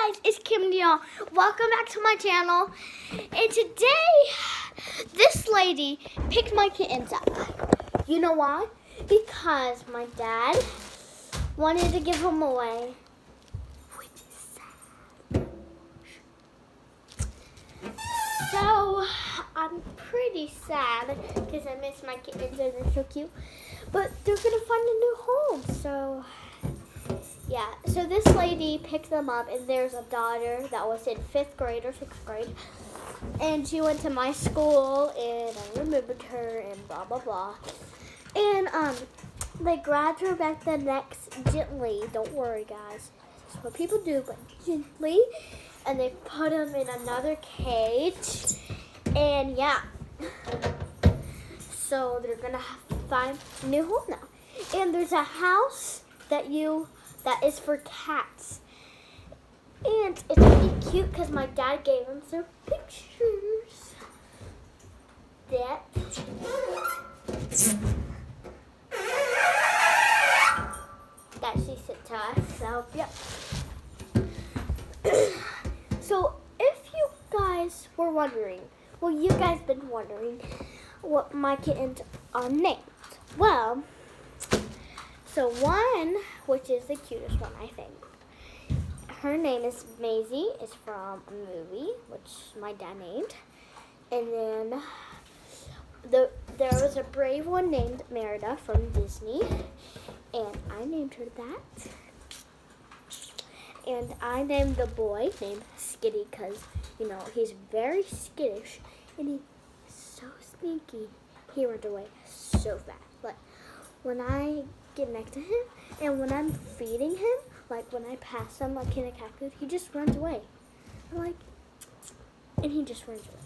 guys, it's Kim Dion. Welcome back to my channel. And today, this lady picked my kittens up. You know why? Because my dad wanted to give them away. Which is sad. So, I'm pretty sad because I miss my kittens and they're so cute. But they're going to find a new home, so... yeah, so this lady picked them up, and there's a daughter that was in 5th grade or 6th grade, and she went to my school, and I remembered her, and blah, blah, blah. And they grabbed her back the next gently. Don't worry, guys. That's what people do, but gently. And they put them in another cage, and yeah. So they're going to find a new home now. And there's a house that is for cats. And it's really cute because my dad gave them some pictures that she sent to us. So, yep. So, if you guys were wondering, well, you guys been wondering what my kittens are named. Well, so one, which is the cutest one, I think. Her name is Maisie. It's from a movie, which my dad named. And then there was a brave one named Merida from Disney. And I named her that. And I named the boy named Skitty because, you know, he's very skittish. And he's so sneaky. He runs away so fast. But when I get next to him, and when I'm feeding him, like when I pass him like in a cat food, he just runs away. And he just runs away.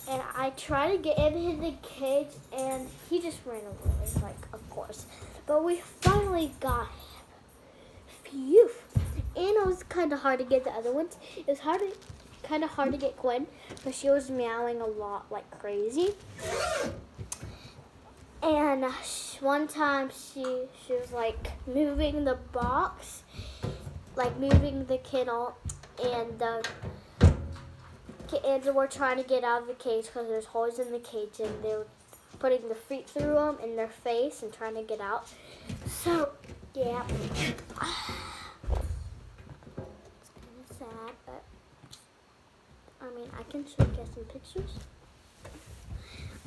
And I try to get in the cage, and he just ran away, like, of course. But we finally got him. Phew. And it was kind of hard to get the other ones. It was kind of hard to get Gwen, but she was meowing a lot like crazy. And one time she was like moving the box, like moving the kennel, and the kittens were trying to get out of the cage because there's holes in the cage, and they were putting their feet through them in their face and trying to get out. So, yeah. It's kind of sad, but I mean, I can show you guys some pictures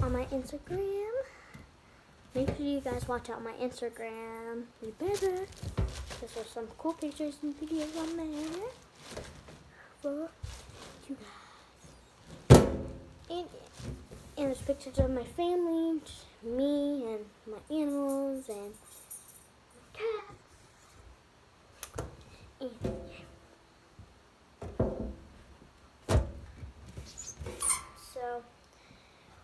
on my Instagram. Make sure you guys watch out my Instagram. You better. Because there's some cool pictures and videos on there for you guys. And there's pictures of my family, me, and my animals, and cats. And so,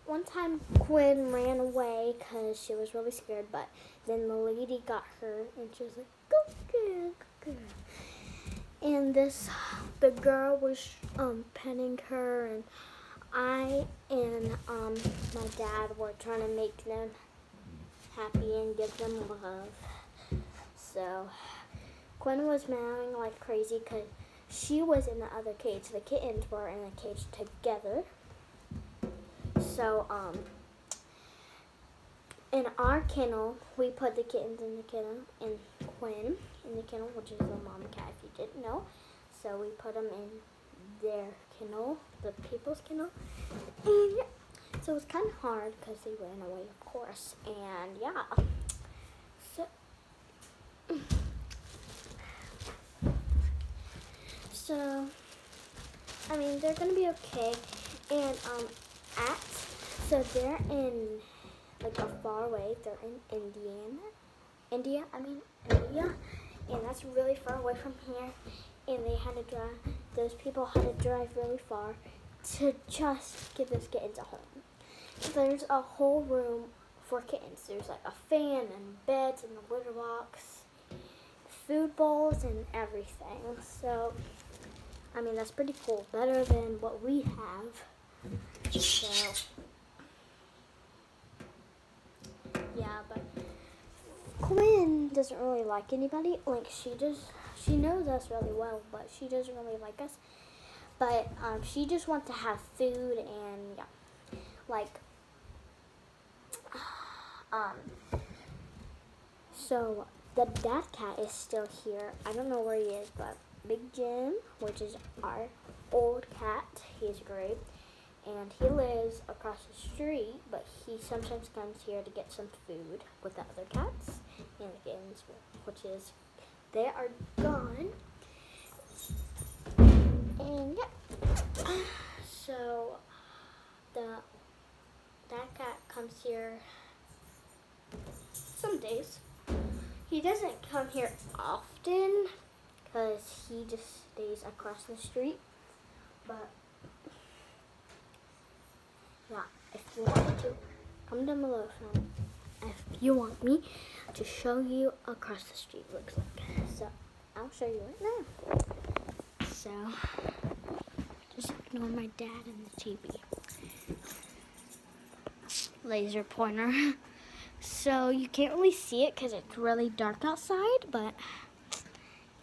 one time Quinn ran away because she was really scared, but then the lady got her, and she was like, go girl, go girl. And the girl was petting her, and I and my dad were trying to make them happy and give them love. So Quinn was meowing like crazy because she was in the other cage. The kittens were in the cage together. So, in our kennel, we put the kittens in the kennel, and Quinn in the kennel, which is the mom cat, if you didn't know. So we put them in their kennel, the people's kennel, and yeah. So it was kind of hard because they ran away, of course, and yeah. So, I mean, they're gonna be okay, and so they're in, like, a far away. They're in India, and that's really far away from here. And those people had to drive really far to just give those kittens a home. There's a whole room for kittens. There's, like, a fan and beds and a litter box, food bowls, and everything. So, I mean, that's pretty cool. Better than what we have. So, yeah, but Quinn doesn't really like anybody. Like, she knows us really well, but she doesn't really like us. But she just wants to have food and yeah, like So the dad cat is still here. I don't know where he is, but Big Jim, which is our old cat, he's great. And he lives across the street, but he sometimes comes here to get some food with the other cats and the kittens, which is, they are gone. And yeah, so that cat comes here some days. He doesn't come here often because he just stays across the street. But yeah, if you want me to, comment down below if you want me to show you across the street looks like. So I'll show you right now. So just ignore my dad and the TV. Laser pointer. So you can't really see it because it's really dark outside, but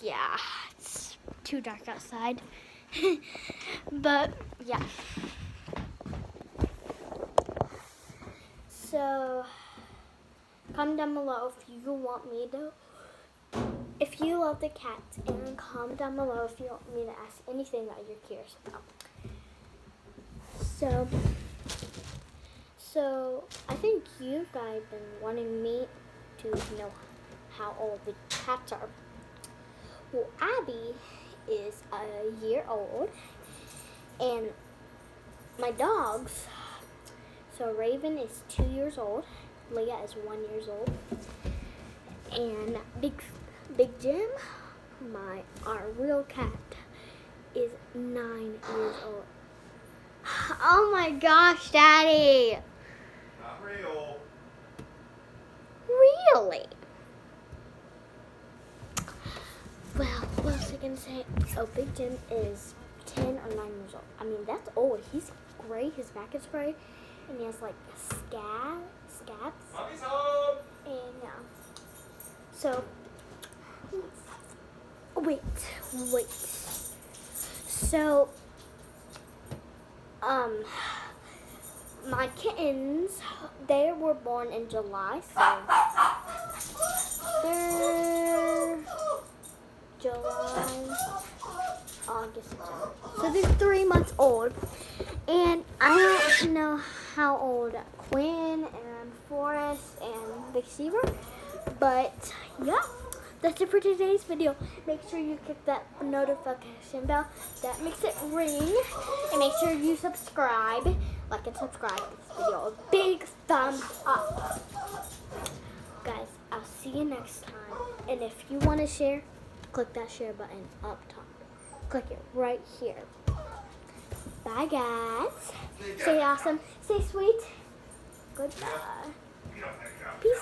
yeah, it's too dark outside. But yeah. So comment down below if you want me to, if you love the cats, and comment down below if you want me to ask anything that you're curious about. So I think you guys have been wanting me to know how old the cats are. Well, Abby is a year old, and my dogs, so Raven is 2 years old, Leah is 1 year old, and Big Jim, our real cat, is 9 years old. Oh my gosh, Daddy! Not real. Really? Well, what was I gonna say? Oh, Big Jim is 10 or 9 years old. I mean, that's old. He's gray. His back is gray, and he has like scabs. Mommy's home. And yeah. So, wait. So, my kittens, they were born in July, so they're July, August, September. So they're 3 months old, and I don't know how old Quinn and Forrest and Big Seaver, but yeah. That's it for today's video. Make sure you click that notification bell. That makes it ring. And make sure you subscribe. Like and subscribe to this video. A big thumbs up. Guys, I'll see you next time. And if you want to share, click that share button up top. Click it right here. Bye, guys. Stay awesome. Stay sweet. Goodbye. Peace.